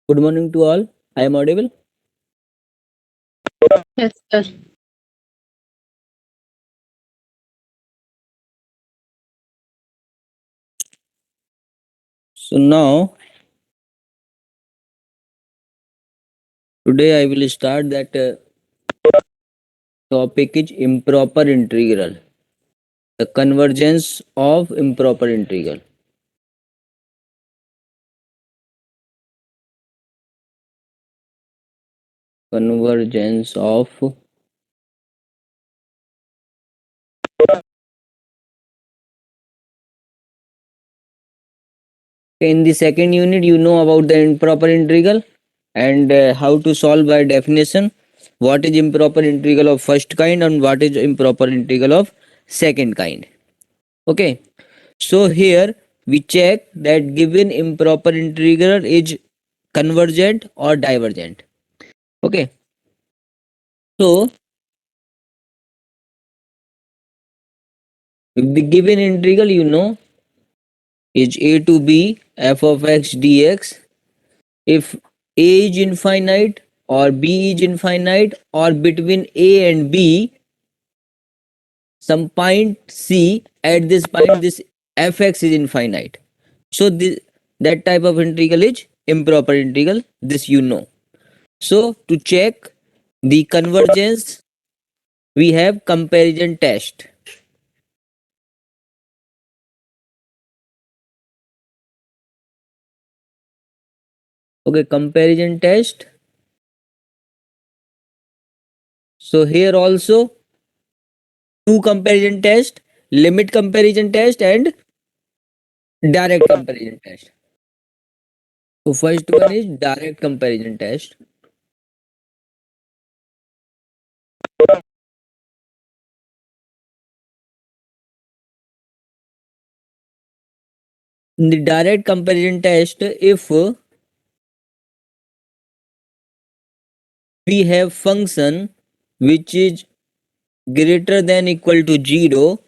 Good morning to all. I am audible. Yes, sir. So now today I will start that topic is improper integral. The convergence of improper integral. Convergence of in the second unit you know about the improper integral and how to solve by definition. What is improper integral of first kind and what is improper integral of second kind. Okay. So here we check that given improper integral is convergent or divergent. Okay. So if the given integral you know is a to b f of x dx, if a is infinite or b is infinite or between a and b some point c, at this point this fx is infinite. So this, that type of integral is improper integral, this you know. So to check the convergence we have comparison test. Okay, comparison test. So here also two comparison test, limit comparison test and direct comparison test. So first one is direct comparison test. In the direct comparison test, if we have function which is greater than equal to 0,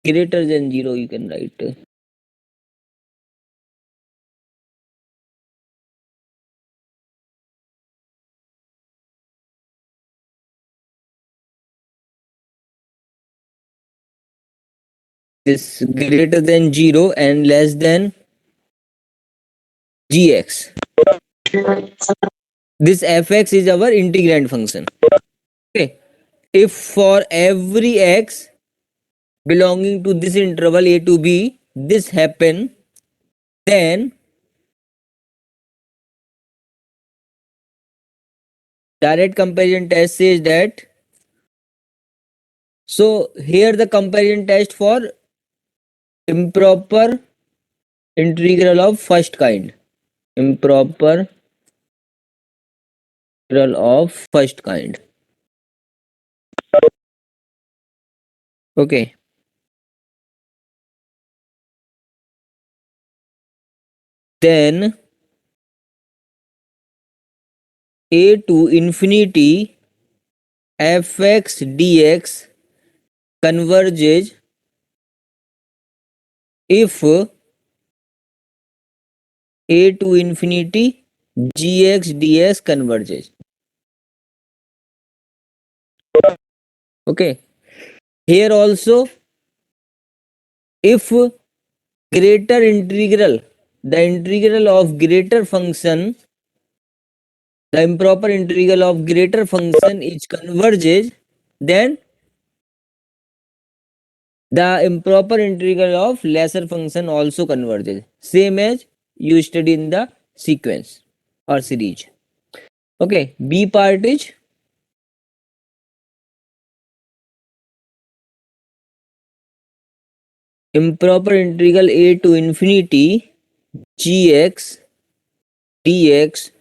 greater than 0 you can write. This greater than 0 and less than gx. This fx is our integrand function. Okay. If for every x belonging to this interval a to b this happen, then direct comparison test says that. So here the comparison test for improper integral of first kind. Improper integral of first kind. Okay. Then a to infinity fx dx converges if a to infinity gx dx converges. Okay. Here also if greater integral, the integral of greater function, the improper integral of greater function is converges, then the improper integral of lesser function also converges, same as you study in the sequence or series. Okay, B part is improper integral a to infinity gx dx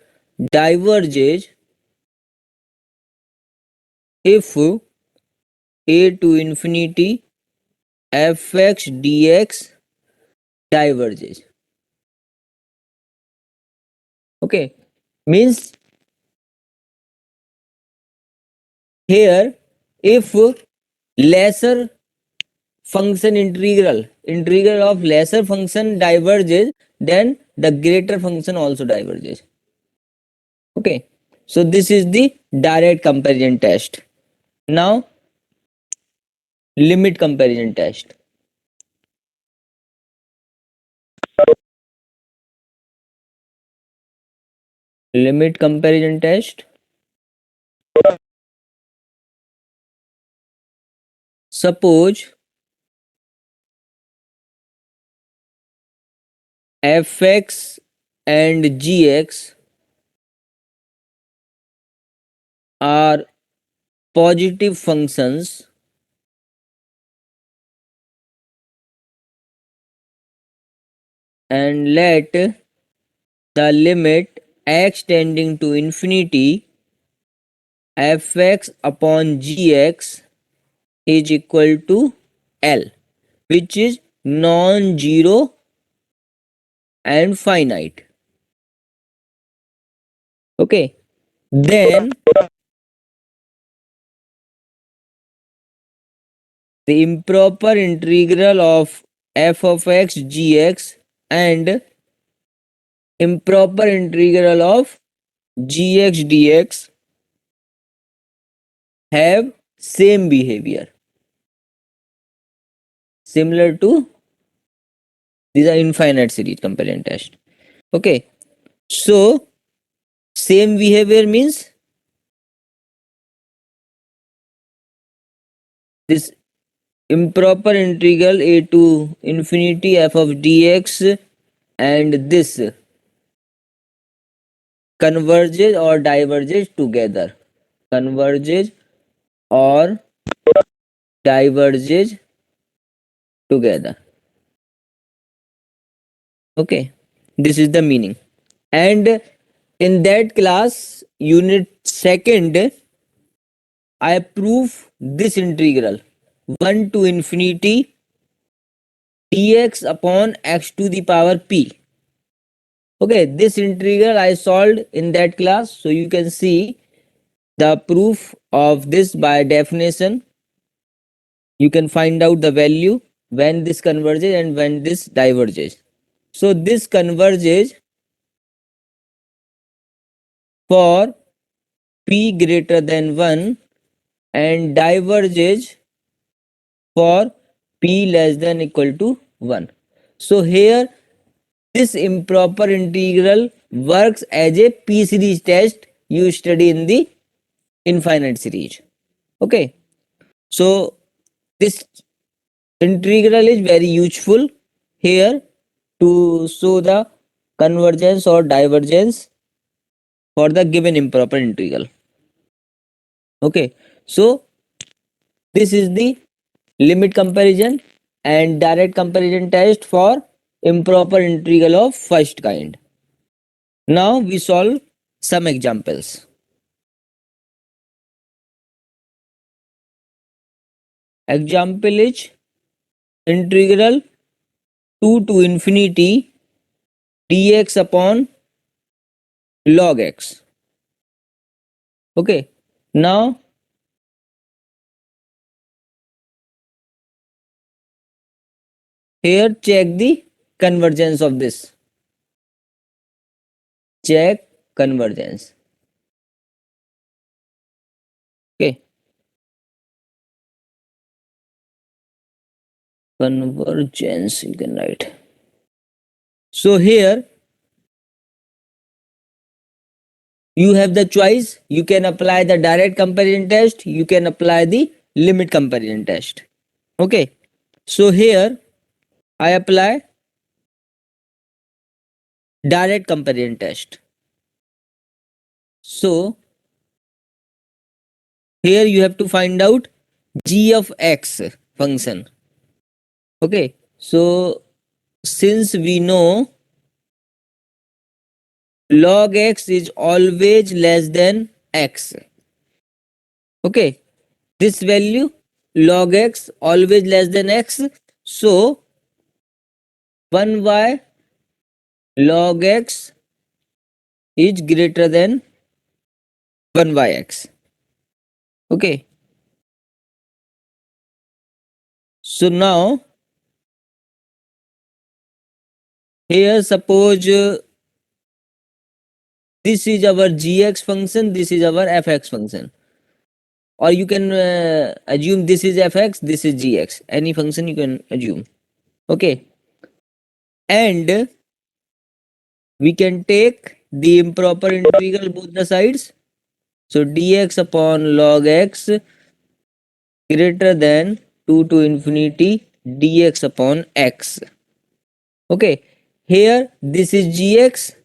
diverges if a to infinity fx dx diverges. Okay, means here if lesser function integral of lesser function diverges, then the greater function also diverges. Okay, so this is the direct comparison test. Now limit comparison test. Limit comparison test. Suppose fx and gx are positive functions and let the limit x tending to infinity fx upon gx is equal to L, which is non-zero and finite. Okay, then the improper integral of f of x gx and improper integral of gx dx have same behavior, similar to these are infinite series comparison test. Okay, so same behavior means this improper integral a to infinity f of dx and this converges or diverges together, converges or diverges together. Okay, this is the meaning. And in that class unit second I prove this integral 1 to infinity dx upon x to the power p. Okay, this integral I solved in that class, so you can see the proof of this by definition. You can find out the value when this converges and when this diverges. So this converges for p greater than 1 and diverges for p less than equal to 1. So here this improper integral works as a p series test you study in the infinite series. Okay, so this integral is very useful here to show the convergence or divergence for the given improper integral. Okay, so this is the limit comparison and direct comparison test for improper integral of first kind. Now we solve some examples. Example is integral 2 to infinity dx upon log x. Okay, now here check the convergence of this. Check convergence. Okay, convergence you can write. So here you have the choice. You can apply the direct comparison test, you can apply the limit comparison test. Okay, so here I apply direct comparison test. So here you have to find out g of x function. Okay, so since we know log x is always less than x, okay, this value log x always less than x, so 1y log x is greater than 1yx. Okay, so now here suppose this is our gx function, this is our fx function, or you can assume this is fx, this is gx, any function you can assume. Okay, and we can take the improper integral both the sides, so dx upon log x greater than 2 to infinity dx upon x. Okay, here this is gx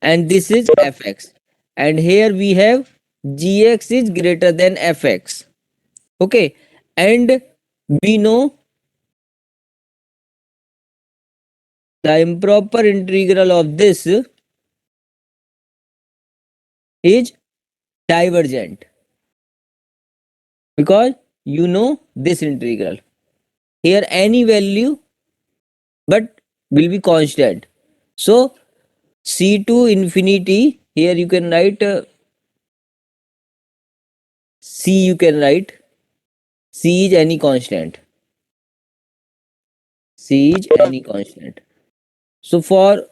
and this is fx, and here we have gx is greater than fx. Okay, and we know the improper integral of this is divergent, because you know this integral here any value but will be constant. So c to infinity, here you can write c, you can write c is any constant, c is any constant. So for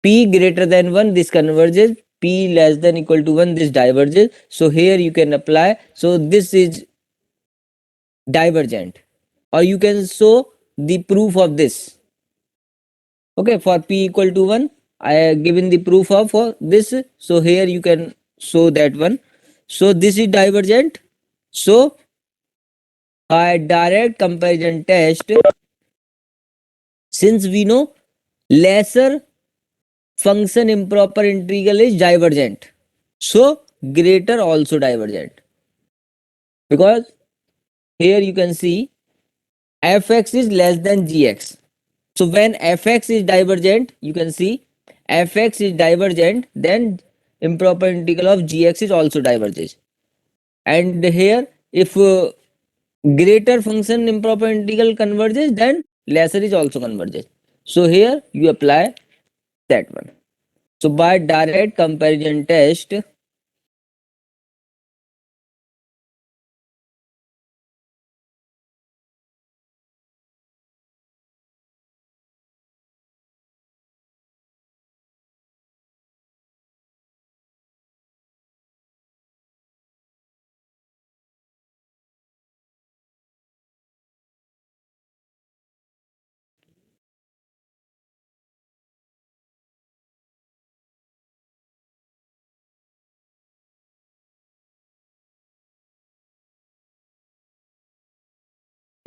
p greater than 1 this converges, p less than equal to 1 this diverges, so here you can apply, so this is divergent, or you can show the proof of this. Okay, for p equal to 1 I have given the proof of for this, so here you can show that one. So this is divergent, so by direct comparison test, since we know lesser function improper integral is divergent, so greater also divergent, because here you can see fx is less than gx. So when fx is divergent, you can see fx is divergent, then improper integral of gx is also diverges. And here if greater function improper integral converges, then lesser is also converges. So here you apply that one. So by direct comparison test,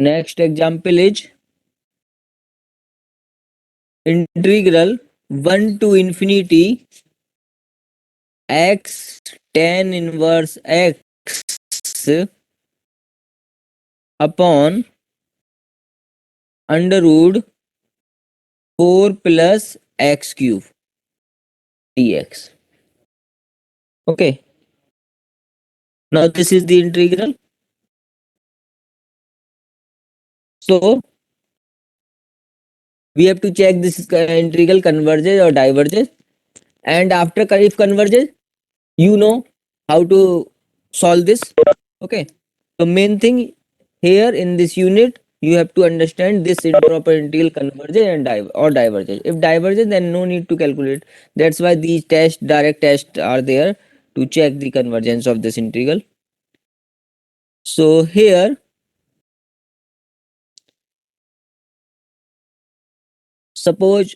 next example is integral 1 to infinity x tan inverse x upon under root 4 plus x cube dx. Okay, now this is the integral. So we have to check this integral converges or diverges, and after if converges, you know how to solve this. Okay, the main thing here in this unit, you have to understand this improper integral converges and diverges. If diverges, then no need to calculate. That's why these tests, direct tests are there to check the convergence of this integral. So here suppose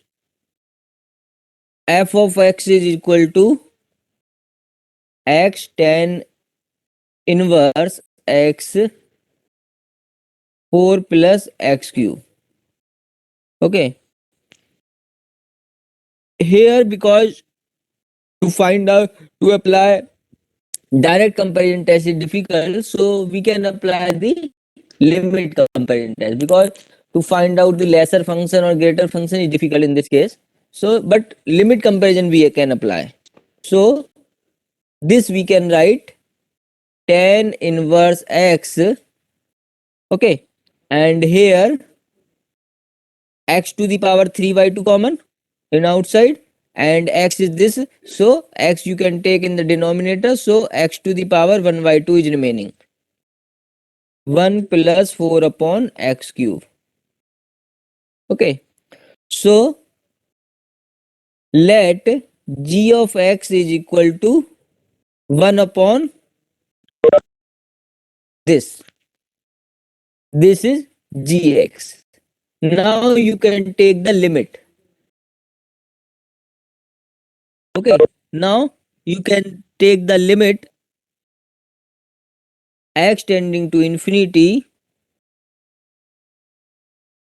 f of x is equal to x tan inverse x 4 plus x cube. Okay, here because to find out to apply direct comparison test is difficult, so we can apply the limit comparison test, because to find out the lesser function or greater function is difficult in this case. So but limit comparison we can apply. So this we can write tan inverse x, okay, and here x to the power 3/2 common in outside, and x is this, so x you can take in the denominator, so x to the power 1/2 is remaining, 1 plus 4 upon x cube. Okay, so let g of x is equal to 1 upon this is gx. Now you can take the limit. Okay, now you can take the limit x tending to infinity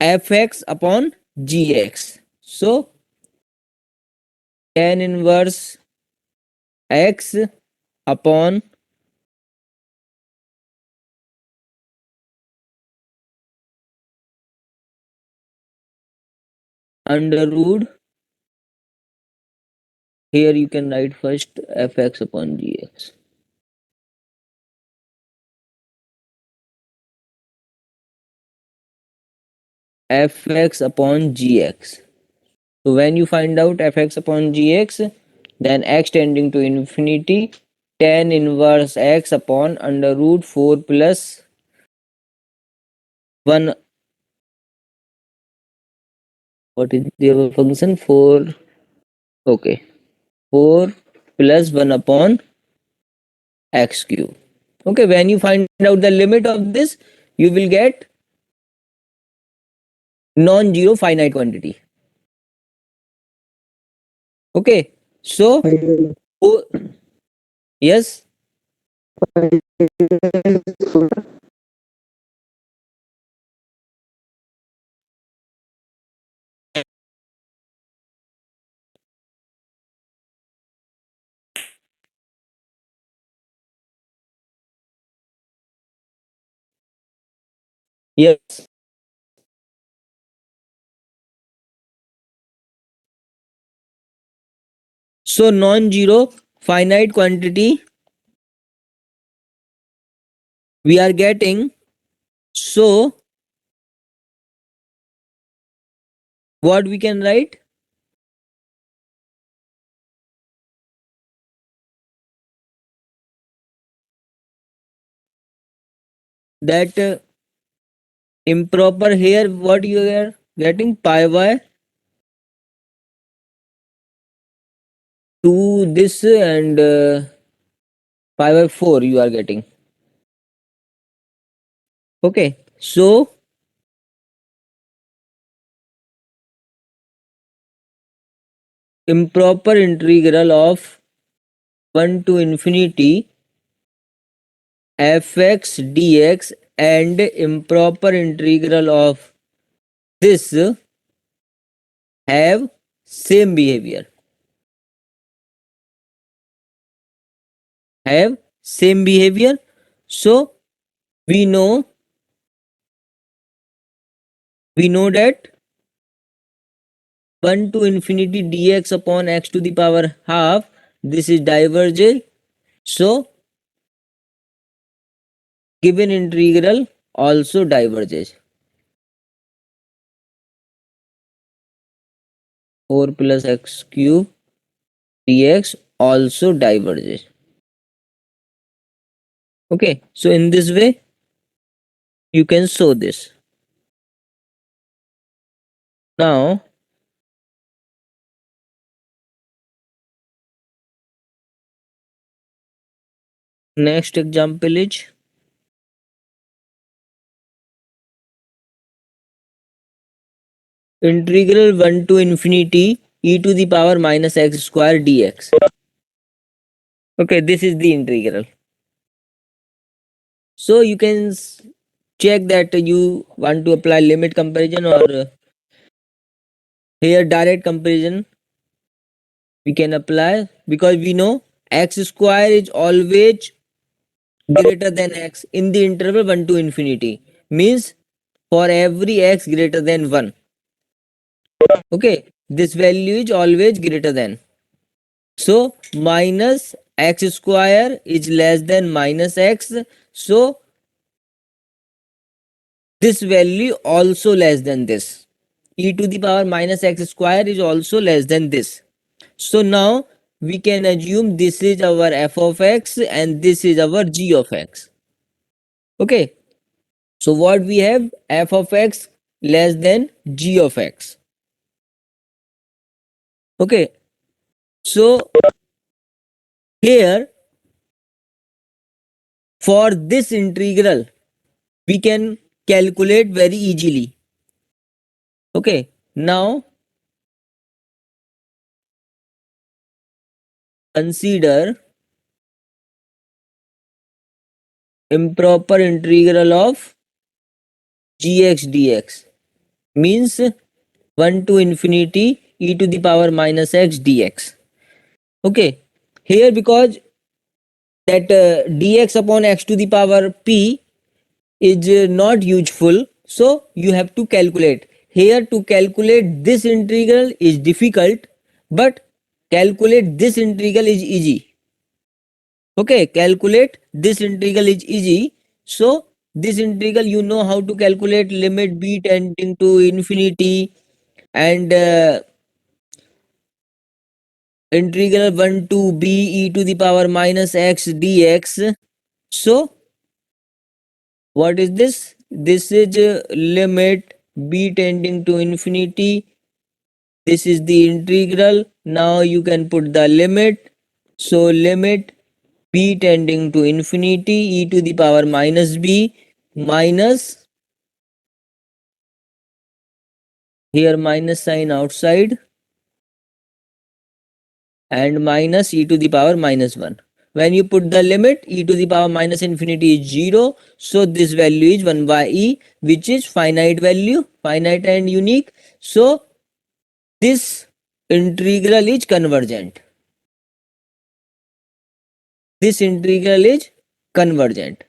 fx upon gx. So tan inverse x upon under root, here you can write first fx upon gx. Fx upon gx. So when you find out fx upon gx, then x tending to infinity tan inverse x upon under root 4 plus 1. What is the function? 4. Okay. 4 plus 1 upon x cube. Okay, when you find out the limit of this, you will get non-zero finite quantity. Okay, so oh, yes, yes. So non-zero finite quantity we are getting. So what we can write? That improper here, what you are getting? Pi by 2 this and pi by 4 you are getting. Okay, so improper integral of 1 to infinity fx dx and improper integral of this have same behavior. Have same behavior. So we know that 1 to infinity dx upon x to the power half, this is divergent. So given integral also diverges. 4 plus x cube dx also diverges. Okay, so in this way you can show this. Now next example is integral 1 to infinity e to the power minus x square dx. Okay, this is the integral. So you can check that you want to apply limit comparison or here direct comparison we can apply, because we know x square is always greater than x in the interval 1 to infinity, means for every x greater than 1. Okay, this value is always greater than. So minus x square is less than minus x. So this value also less than this. E to the power minus x square is also less than this. So now we can assume this is our f of x and this is our g of x. Okay. So what we have, f of x less than g of x. Okay. So here for this integral we can calculate very easily. Okay. Now consider improper integral of gx dx, means 1 to infinity e to the power minus x dx. Okay, here because that dx upon x to the power p is not useful, so you have to calculate. Here to calculate this integral is difficult, but calculate this integral is easy. Okay, calculate this integral is easy. So this integral you know how to calculate, limit b tending to infinity and integral 1 to b e to the power minus x dx. So what is this? This is limit b tending to infinity. This is the integral. Now you can put the limit. So limit b tending to infinity e to the power minus b minus, here minus sign outside, and minus e to the power minus 1. When you put the limit, e to the power minus infinity is 0. So this value is 1 by e, which is finite value, finite and unique. So this integral is convergent. This integral is convergent.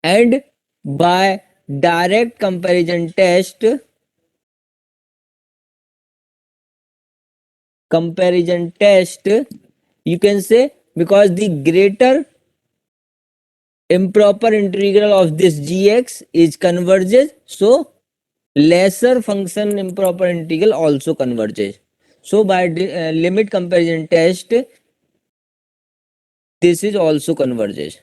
And by direct comparison test, you can say, because the greater improper integral of this gx is converges, so lesser function improper integral also converges. So by limit comparison test, this is also converges,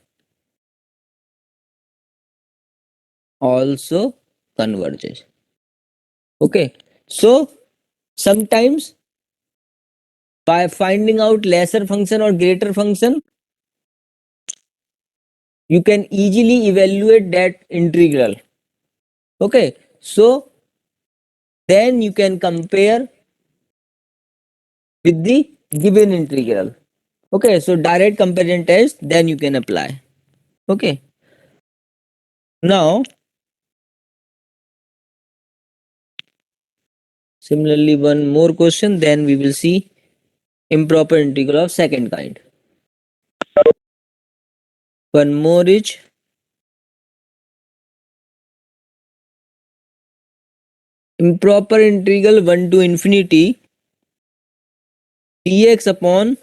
also converges. Okay, so sometimes by finding out lesser function or greater function, you can easily evaluate that integral. Okay, so then you can compare with the given integral. Okay, so direct comparison test, then you can apply. Okay, now similarly one more question, then we will see improper integral of second kind. One more is improper integral 1 to infinity dx upon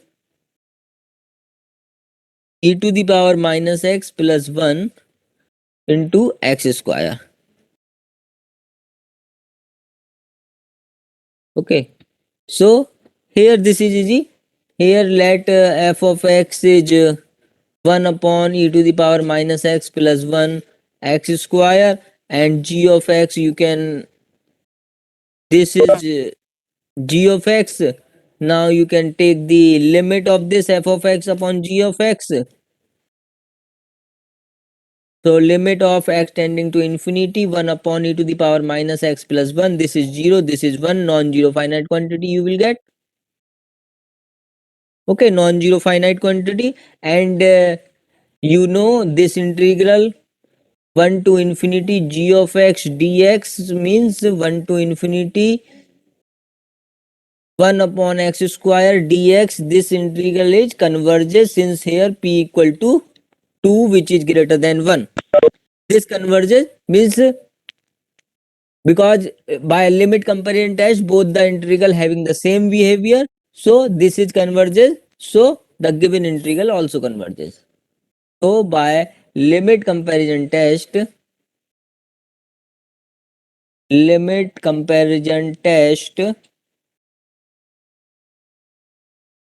e to the power minus x plus 1 into x square. Okay, so here this is easy. Here let f of x is 1 upon e to the power minus x plus 1 x square, and g of x you can, this is g of x. Now you can take the limit of this f of x upon g of x. So limit of x tending to infinity 1 upon e to the power minus x plus 1. This is 0, this is 1, non-zero finite quantity you will get. Okay, non-zero finite quantity, and you know this integral 1 to infinity g of x dx means 1 to infinity 1 upon x square dx. This integral is converges since here p equal to 2 which is greater than 1. This converges means because by limit comparison test both the integral having the same behavior, so this is converges, so the given integral also converges. So by limit comparison test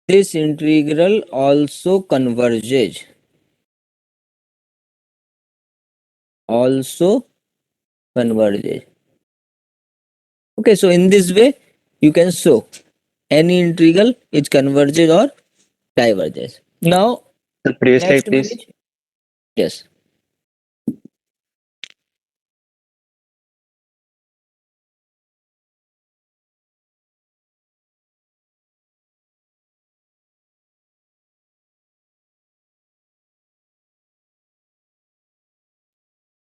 this integral also converges. Okay, so in this way you can show any integral is converges or diverges. Now The previous slide, next one please. is, yes.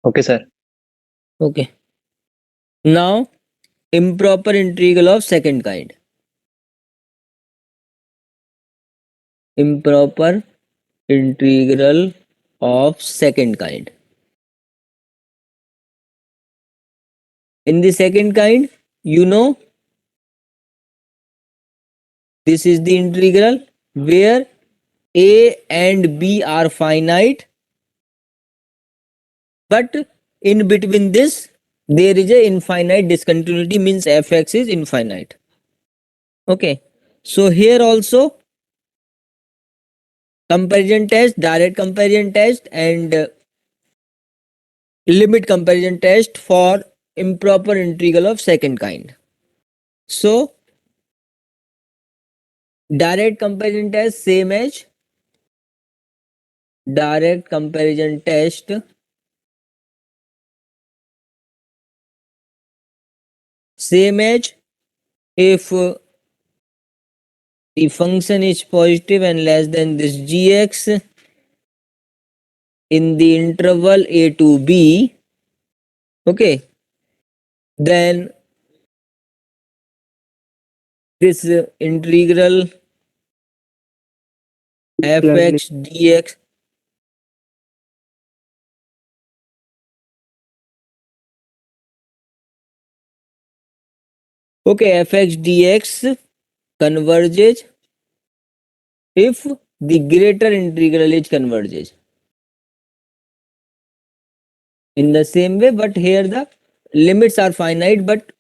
Okay, sir. Okay. Now improper integral of second kind. Improper integral of second kind. In the second kind, you know, this is the integral where a and b are finite, but in between this there is a infinite discontinuity, means fx is infinite. Okay, so here also comparison test, direct comparison test, and limit comparison test for improper integral of second kind. So direct comparison test same as direct comparison test same as if the function is positive and less than this gx in the interval a to b, okay, then this integral fx dx, okay, fx dx converges if the greater integral is converges. In the same way, but here the limits are finite, but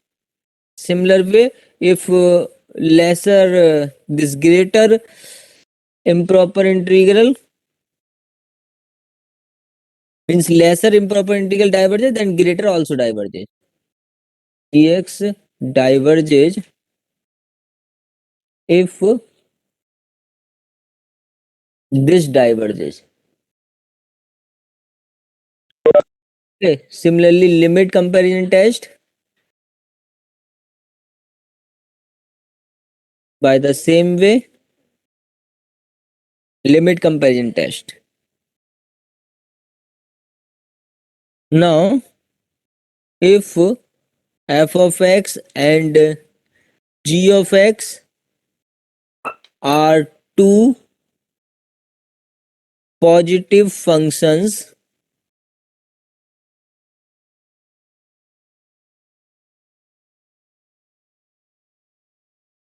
similar way if lesser this greater improper integral means lesser improper integral diverges, then greater also diverges. Dx diverges if this diverges. Okay, similarly limit comparison test by the same way, limit comparison test. Now if f of x and g of x are two positive functions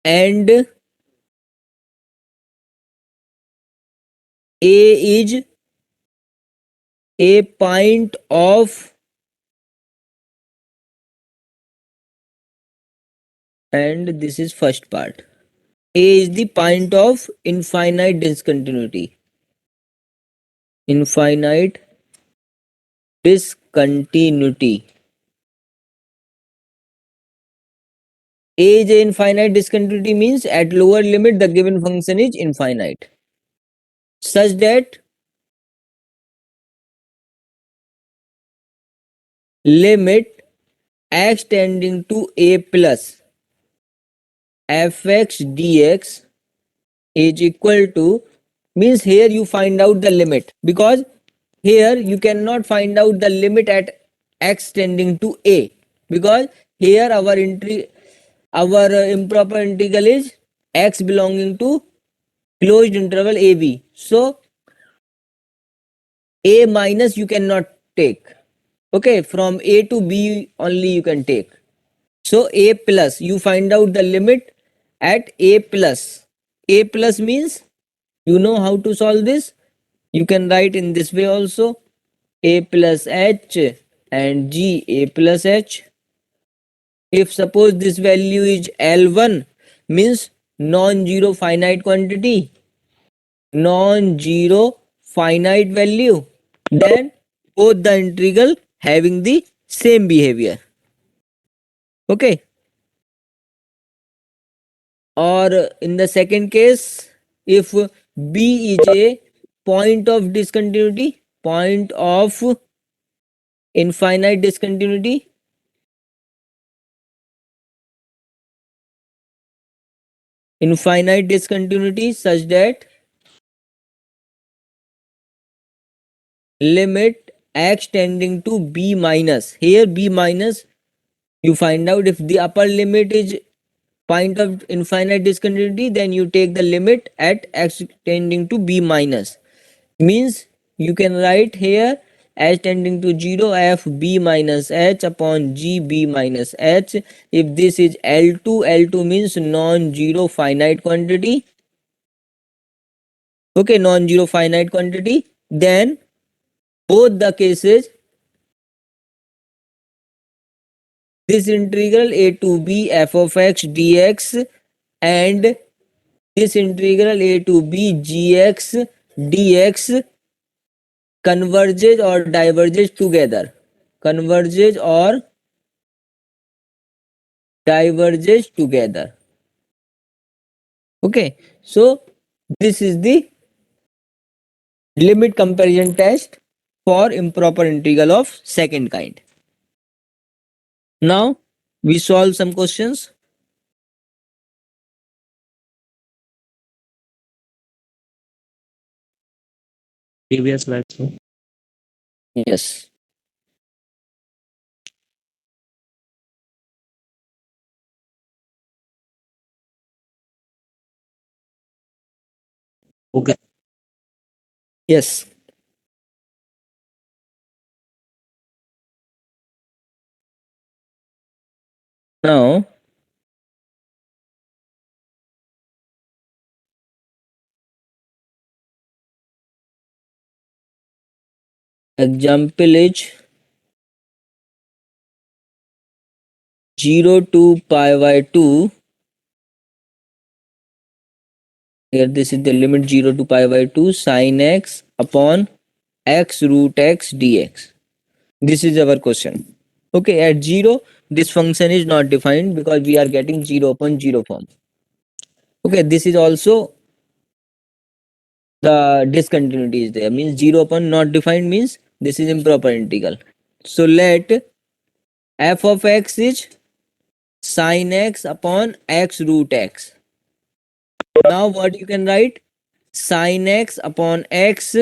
and a is a point of, and this is first part, a is the point of infinite discontinuity. Infinite discontinuity. A is a infinite discontinuity means at lower limit the given function is infinite, such that limit x tending to a plus fx dx is equal to, means here you find out the limit, because here you cannot find out the limit at x tending to a, because here our improper integral is x belonging to closed interval ab. So a minus you cannot take. Okay, from a to b only you can take. So a plus, you find out the limit at a plus. A plus means, you know how to solve this. You can write in this way also. A plus h and g a plus h. If suppose this value is L1, means non-zero finite quantity, non-zero finite value, then both the integral having the same behavior. Okay. Or in the second case, if b is a point of discontinuity, point of infinite discontinuity, such that limit x tending to b minus, here b minus, you find out if the upper limit is point of infinite discontinuity, then you take the limit at x tending to b minus, means you can write here h tending to 0 f b minus h upon g b minus h. If this is L2 means non-zero finite quantity. Okay, non-zero finite quantity, then both the cases, this integral a to b f of x dx and this integral a to b gx dx converges or diverges together. Converges or diverges together. Okay, so this is the limit comparison test for improper integral of second kind. Now we solve some questions. Previous slide. So. Yes. Okay. Yes. Now example is 0 to pi by 2. Here this is the limit 0 to pi by 2 sin x upon x root x dx. This is our question. Okay, at 0 this function is not defined because we are getting 0 upon 0 form. Okay, this is also the discontinuity is there, means 0 upon not defined means this is improper integral. So let f of x is sin x upon x root x. Now what you can write? Sin x upon x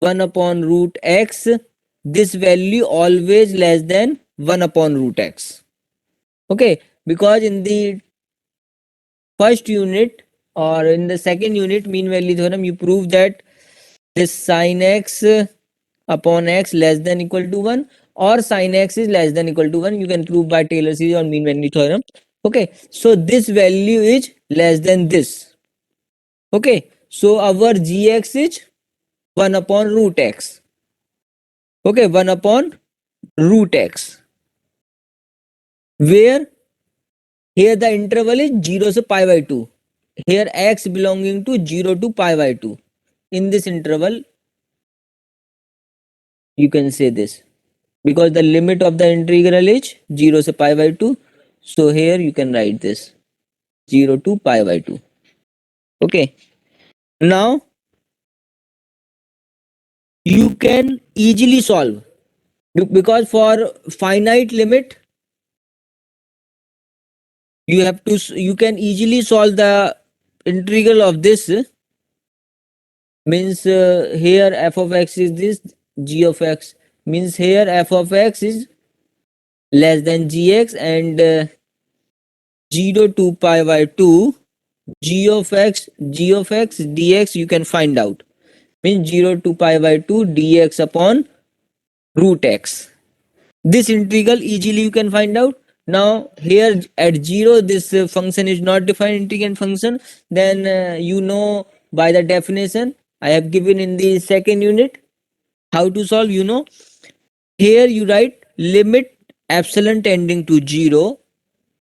1 upon root x, this value always less than 1 upon root x. Okay, because in the first unit or in the second unit mean value theorem you prove that this sin x upon x less than equal to 1 or sin x is less than equal to 1, you can prove by Taylor series or mean value theorem. Okay, so this value is less than this. Okay, so our gx is 1 upon root x. Okay, 1 upon root x, where here the interval is 0 to pi by 2. Here x belonging to 0 to pi by 2. In this interval, you can say this, because the limit of the integral is 0 to pi by 2. So here you can write this 0 to pi by 2. Okay. Now you can easily solve, because for finite limit you can easily solve the integral of this means here f of x is this, g of x means here f of x is less than gx, and 0 to pi by 2 g of x dx you can find out, means 0 to pi by 2 dx upon root x. This integral easily you can find out. Now here at 0 this function is not defined integrand function, then you know by the definition I have given in the second unit how to solve. You know, here you write limit epsilon tending to 0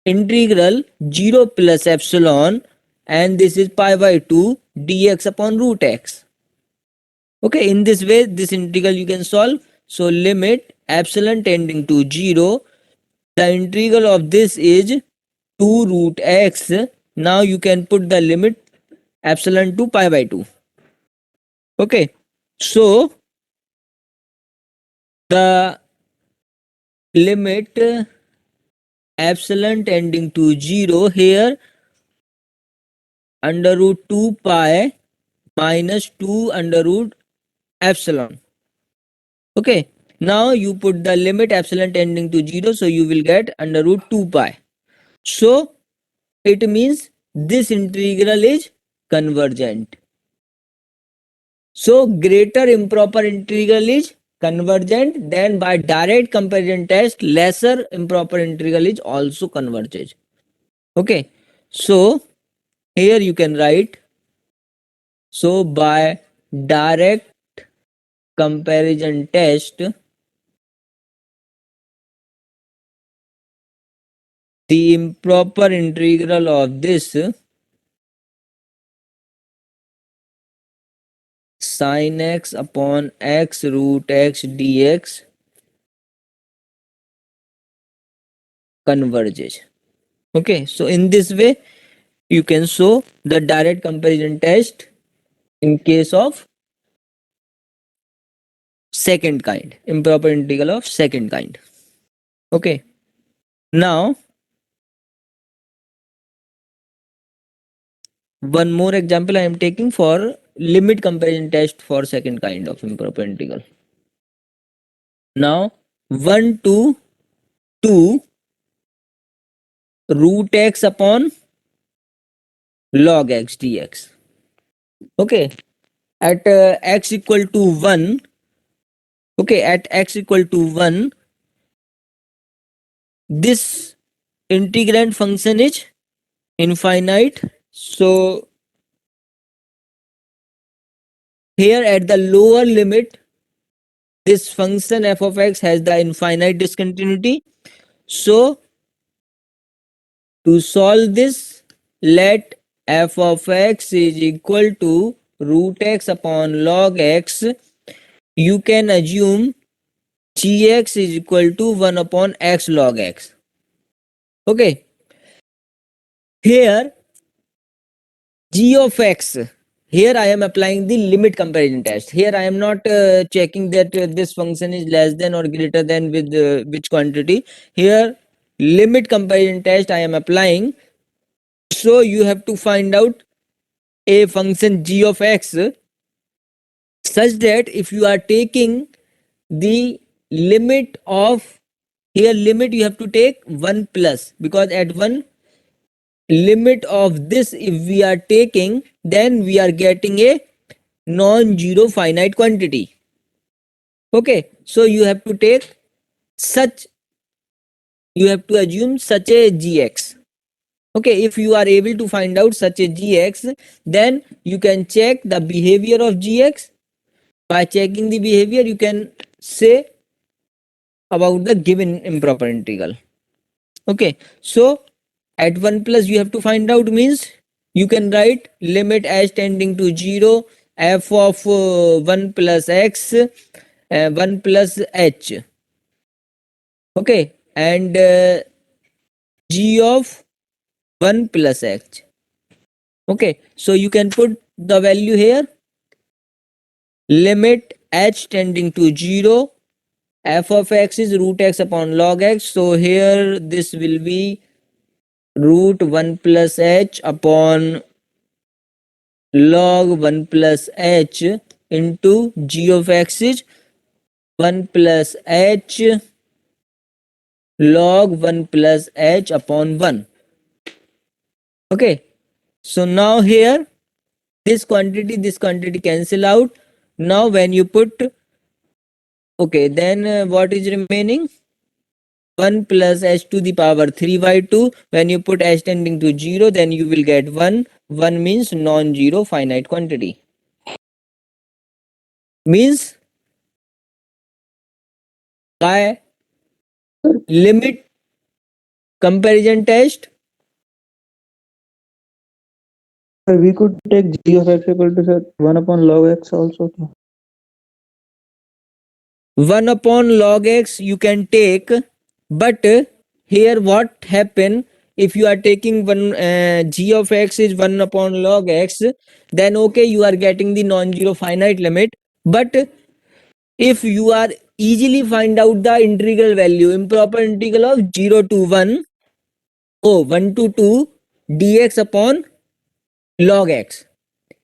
integral 0 plus epsilon, and this is pi by 2 dx upon root x. Okay, in this way this integral you can solve. So limit epsilon tending to 0, the integral of this is 2 root x. Now you can put the limit epsilon to pi by 2. Okay, so the limit epsilon tending to 0 here under root 2 pi minus 2 under root epsilon. Okay, now you put the limit epsilon tending to 0, so you will get under root 2 pi. So it means this integral is convergent. So greater improper integral is convergent, then by direct comparison test lesser improper integral is also converges. Okay, so here you can write, so by direct comparison test the improper integral of this sin x upon x root x dx converges. Okay, so in this way you can show the direct comparison test in case of second kind, improper integral of second kind. Okay, now one more example I am taking for limit comparison test for second kind of improper integral. Now 1 to 2 root x upon log x dx. Okay, at x equal to 1, okay, at x equal to 1 this integrand function is infinite. So here at the lower limit this function f of x has the infinite discontinuity. So to solve this, let f of x is equal to root x upon log x. You can assume gx is equal to 1 upon x log x. Okay, here g of x, here I am applying the limit comparison test. Here I am not checking that this function is less than or greater than with which quantity. Here limit comparison test I am applying. So you have to find out a function g of x such that if you are taking the limit of, here limit you have to take 1 plus, because at 1 limit of this if we are taking, then we are getting a non-zero finite quantity. Okay, so you have to take such, you have to assume such a gx. Okay, if you are able to find out such a gx, then you can check the behavior of gx. By checking the behavior you can say about the given improper integral. Okay, so at 1 plus you have to find out means you can write limit as tending to 0 f of 1 plus x 1 plus h. Okay, and g of 1 plus h. Okay, so you can put the value here, limit h tending to 0, f of x is root x upon log x. So here this will be root 1 plus h upon log 1 plus h into g of x is 1 plus h log 1 plus h upon 1. Okay, so now here this quantity cancel out. Now when you put, okay, then what is remaining? 1 plus h to the power 3 by 2. When you put h tending to 0, then you will get 1. 1 means non-zero finite quantity. Means by limit comparison test, We could take g of x equal to sir 1 upon log x also. 1 upon log x you can take, but here what happen, if you are taking one g of x is 1 upon log x, then okay, you are getting the non-zero finite limit. But if you are easily find out the integral value, improper integral of 0 to 1, 1 to 2 dx upon log x,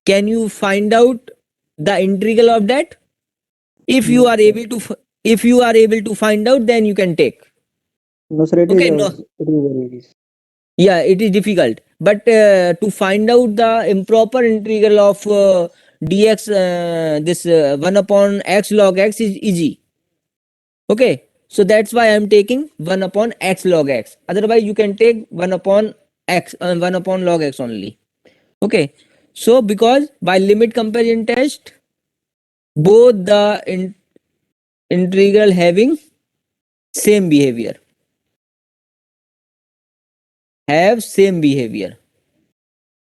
can you find out the integral of that? If you are able to if you are able to find out, then you can take. No, sir, Okay, no, it is very easy. yeah, it is difficult, but to find out the improper integral of dx, this 1 upon x log x is easy. Okay, so that's why I'm taking 1 upon x log x. Otherwise you can take 1 upon x, 1 upon log x only. Okay, so because by limit comparison test, both the integral having same behavior, have same behavior.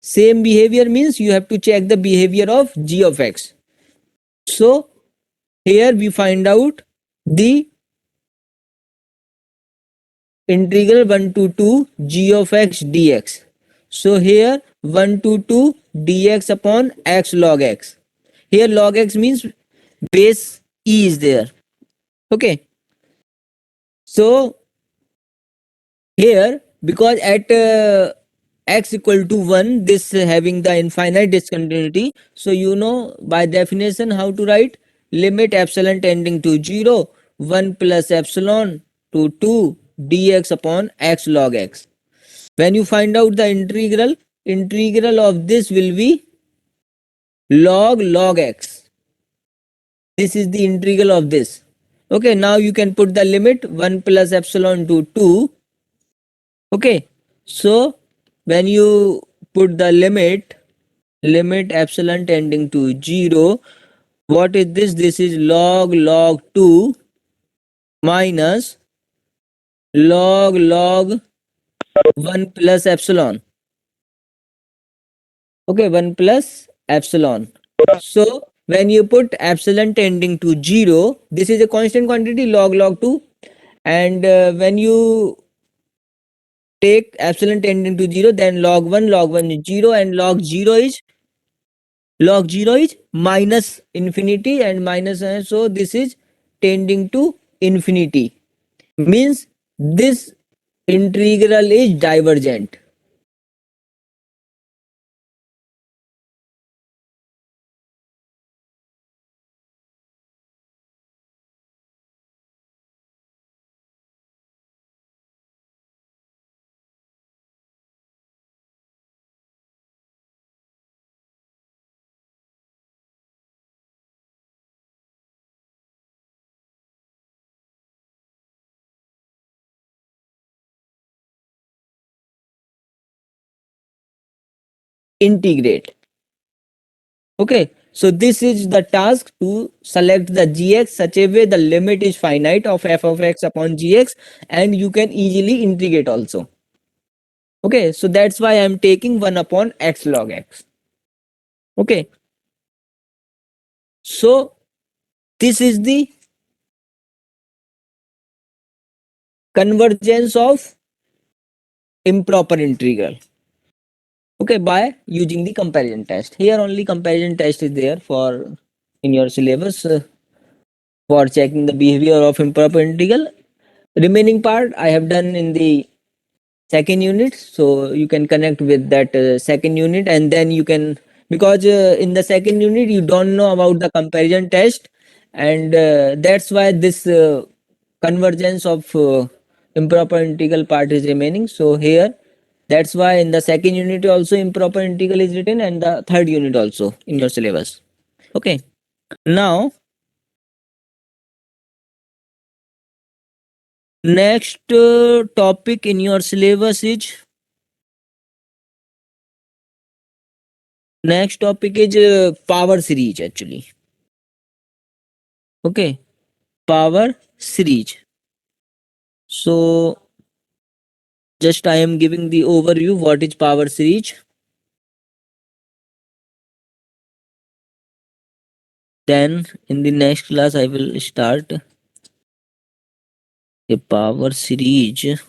Same behavior means you have to check the behavior of g of x. So here we find out the integral 1 to 2 g of x dx. So here 1 to 2 dx upon x log x. Here log x means base e is there. Okay, so here because at x equal to 1, this having the infinite discontinuity, so you know by definition how to write: limit epsilon tending to 0, 1 plus epsilon to 2 dx upon x log x. When you find out the integral of this will be log x. This is the integral of this. Okay, now you can put the limit 1 plus epsilon to 2. Okay, so when you put the limit epsilon tending to 0, what is this? This is log 2 minus log 1 plus epsilon. Okay, 1 plus epsilon. So when you put epsilon tending to 0, this is a constant quantity log 2, and when you take epsilon tending to 0, then log 1 is 0, and log 0 is minus infinity and minus, so this is tending to infinity, means this integral is divergent. Integrate. Okay, so this is the task to select the gx such a way the limit is finite of f of x upon gx, and you can easily integrate also. Okay, so that's why I'm taking 1 upon x log x. Okay, so this is the convergence of improper integral. Okay, by using the comparison test. Here only comparison test is there for in your syllabus for checking the behavior of improper integral. Remaining part I have done in the second unit, so you can connect with that second unit, and then you can because in the second unit you don't know about the comparison test, and that's why this convergence of improper integral part is remaining. So here, that's why in the second unit also improper integral is written, and the third unit also in your syllabus. Okay, now next topic in your syllabus is power series actually. Okay, power series. So just I am giving the overview what is power series. Then in the next class I will start a power series.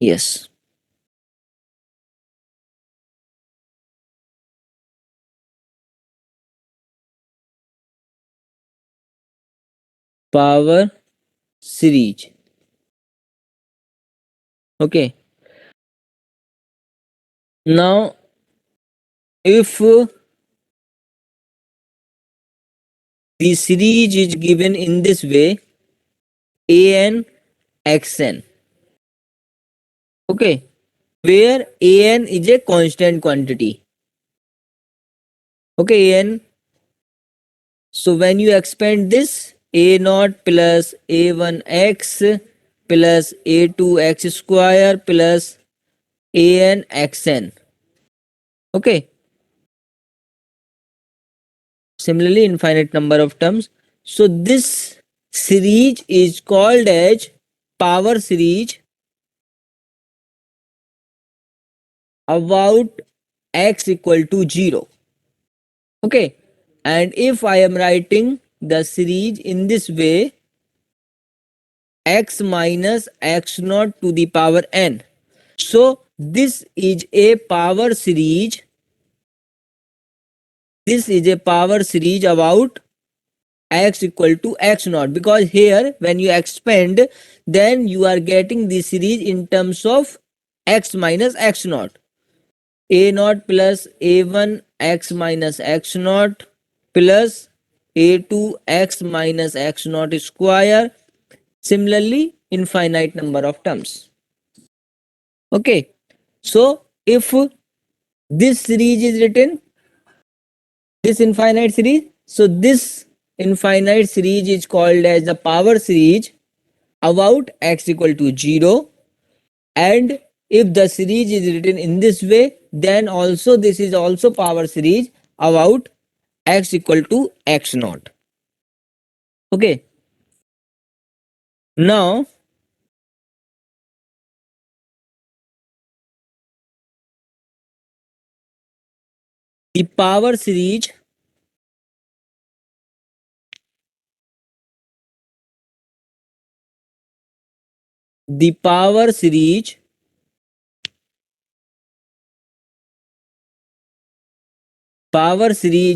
Yes, power series. Okay, now if the series is given in this way, an xn. Okay, where an is a constant quantity. Okay, an. So when you expand this, a naught plus a1x plus a2x square plus an xn. Okay, similarly infinite number of terms. So this series is called as power series about x equal to 0. Okay, and if I am writing the series in this way, x minus x naught to the power n. So this is a power series. This is a power series about x equal to x naught, because here when you expand, then you are getting the series in terms of x minus x naught. A naught plus a1 x minus x naught plus a2 x minus x naught square. Similarly, infinite number of terms. Okay, so if this series is written, this infinite series, so this infinite series is called as the power series about x equal to 0. And if the series is written in this way, then also this is also power series about x equal to x naught. Okay, now the power series the power series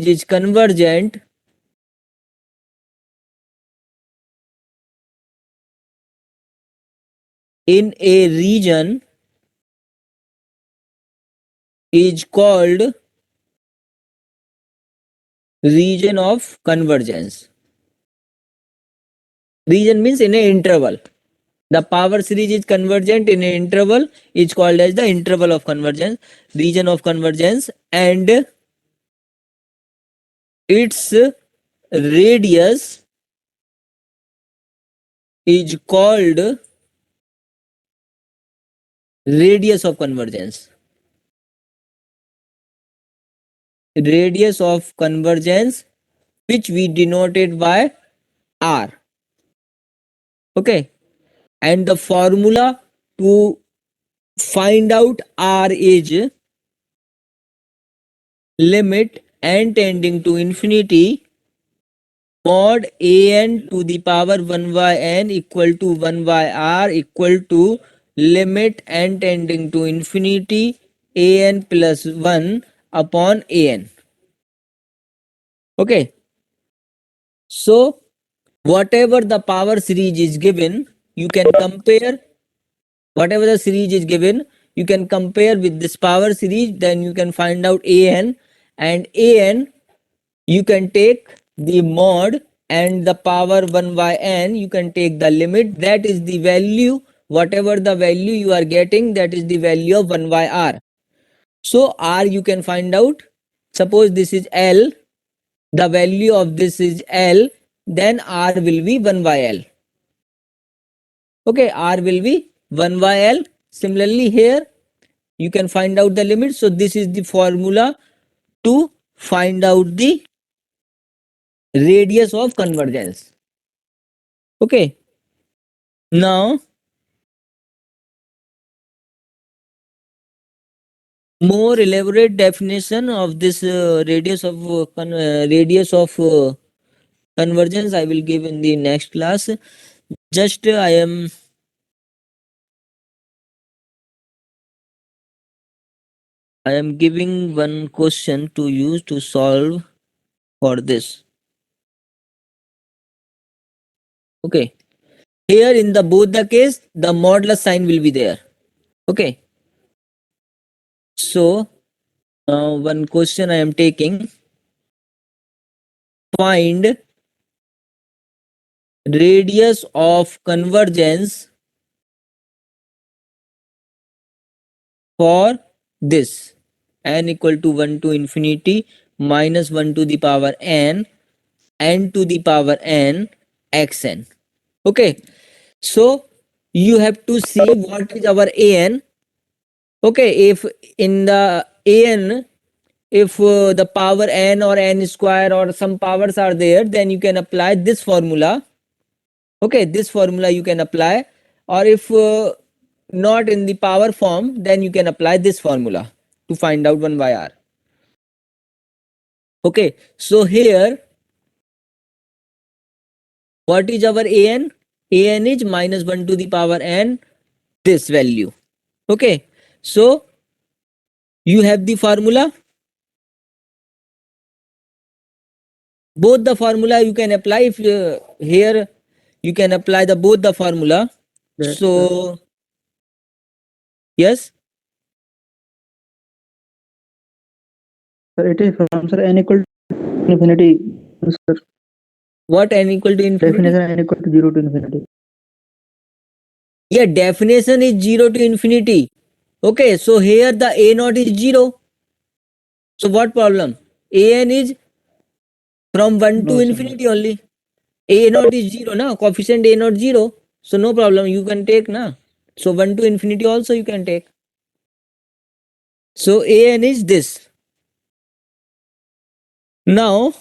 is convergent in a region is called region of convergence. Region means in an interval. The power series is convergent in an interval is called as the interval of convergence, region of convergence, and its radius is called radius of convergence. Radius of convergence, which we denoted by r. Okay, and the formula to find out r is limit n tending to infinity mod an to the power 1 by n equal to 1 by r equal to limit n tending to infinity an plus 1 upon an. Okay, so whatever the power series is given, you can compare whatever the series is given, you can compare with this power series, then you can find out an, and an you can take the mod and the power 1 by n, you can take the limit, that is the value, whatever the value you are getting, that is the value of 1 by r. So r you can find out, suppose this is L, the value of this is L, then r will be 1 by L. Okay, r will be 1 by L. Similarly here you can find out the limit. So this is the formula to find out the radius of convergence. Okay, now more elaborate definition of this radius of convergence I will give in the next class. Just I am giving one question to use to solve for this. Okay, here in the both the case the modulus sign will be there. Okay, so now one question I am taking, find radius of convergence for this n equal to 1 to infinity minus 1 to the power n to the power n xn. Okay, so you have to see what is our an. Okay, if in the an, if the power n or n square or some powers are there, then you can apply this formula. Okay, this formula you can apply, or if not in the power form, then you can apply this formula to find out 1 by r. Okay, so here what is our an? An is minus 1 to the power n, this value. Okay, so you have the formula. Both the formula you can apply. If here you can apply the both the formula. Yes, So yes, sir, it is from sir n equal to infinity. Sir, what n equal to infinity? definition n equal to 0 to infinity. Yeah, definition is 0 to infinity. Okay, so here the a naught is 0. So what problem? An is from 1 to No, sir, no. infinity only. A naught is 0 na, coefficient a naught 0. So no problem, you can take na. So 1 to infinity also you can take. So an is this. Now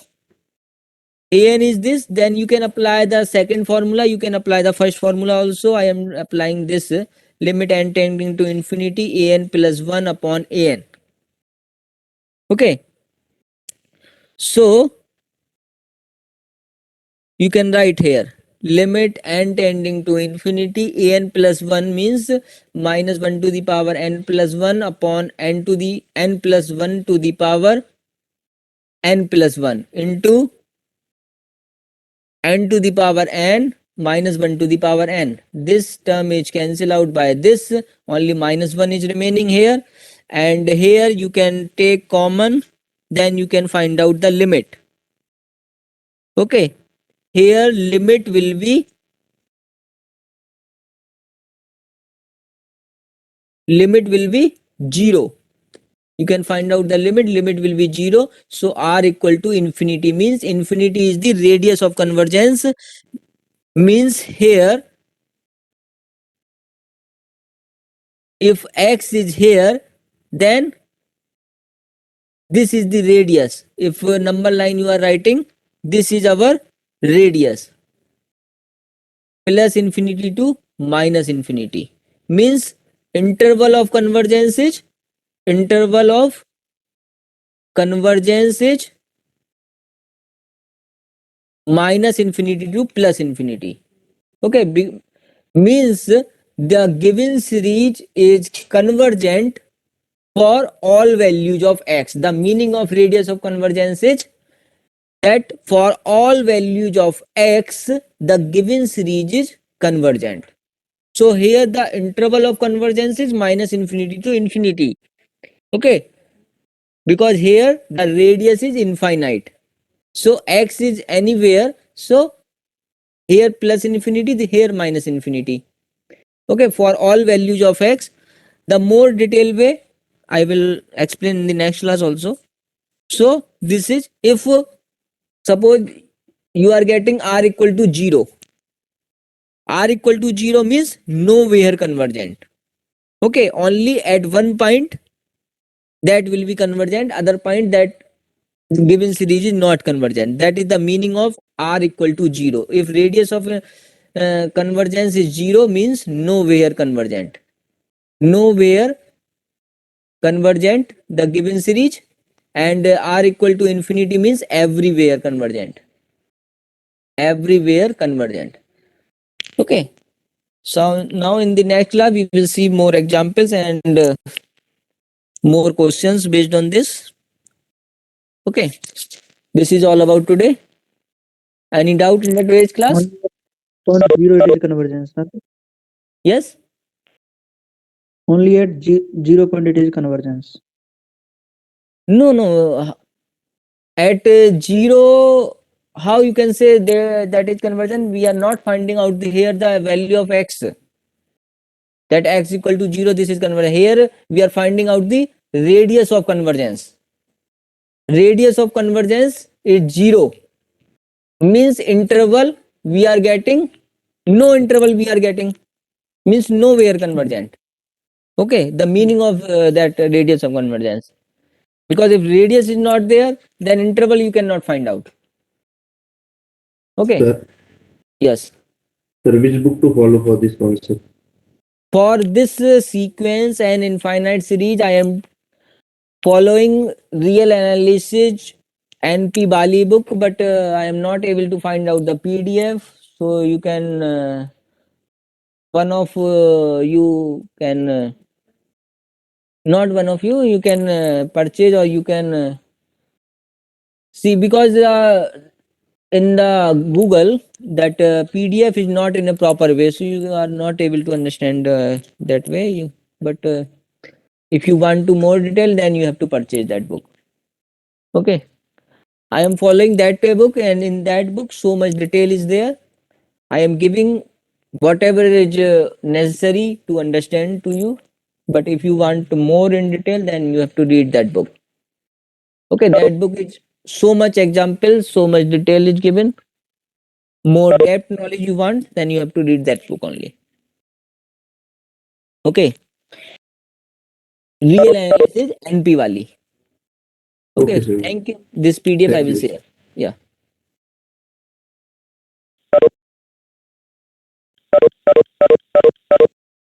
an is this, then you can apply the second formula, you can apply the first formula also. I am applying this limit n tending to infinity an plus 1 upon an. Okay, so you can write here limit n tending to infinity an plus 1 means minus 1 to the power n plus 1 upon n to the n plus 1 to the power n plus 1 into n to the power n minus 1 to the power n. This term is cancelled out by this, only minus 1 is remaining here, and here you can take common, then you can find out the limit. Okay, here limit will be limit will be 0. You can find out the limit will be 0. So r equal to infinity means infinity is the radius of convergence, means here if x is here, then this is the radius. If number line you are writing, this is our radius, plus infinity to minus infinity, means interval of convergence is minus infinity to plus infinity. Okay, means the given series is convergent for all values of x. The meaning of radius of convergence is that for all values of x, the given series is convergent. So here the interval of convergence is minus infinity to infinity. Okay, because here the radius is infinite. So x is anywhere. So here plus infinity, here minus infinity. Okay, for all values of x. The more detailed way I will explain in the next class also. So this is if suppose you are getting r equal to 0. R equal to 0 means nowhere convergent. Okay, only at one point that will be convergent, other point that given series is not convergent. That is the meaning of r equal to 0. If radius of convergence is 0 means nowhere convergent. Nowhere convergent the given series, and r equal to infinity means everywhere convergent. Everywhere convergent. Okay. So now in the next class we will see more examples and more questions based on this. Okay. This is all about today. Any doubt in the today's class? Only at 0 it is convergence, sir. Yes? Only at 0 point it is convergence. No. At 0, how you can say there that is conversion? We are not finding out here the value of x. That x equal to 0, this is convergence. Here we are finding out the radius of convergence. Radius of convergence is 0. Means interval we are getting, no interval we are getting. Means nowhere convergent. Okay, the meaning of that radius of convergence. Because if radius is not there, then interval you cannot find out. Okay. Sir, Yes. sir, which book to follow for this concept? For this sequence and infinite series, I am following real analysis NP Bali book, but I am not able to find out the PDF. So you can, one of you can, not one of you can purchase or you can see, because in the Google that PDF is not in a proper way, so you are not able to understand that way. But if you want to more detail, then you have to purchase that book. Okay, I am following that book, and in that book so much detail is there. I am giving whatever is necessary to understand to you, but if you want more in detail, then you have to read that book. Okay, that book is so much examples, so much detail is given. More depth knowledge you want, then you have to read that book only. Okay, real analysis NP wali. Okay, Okay, sir. thank you. This PDF I Thank will you. share. Yeah.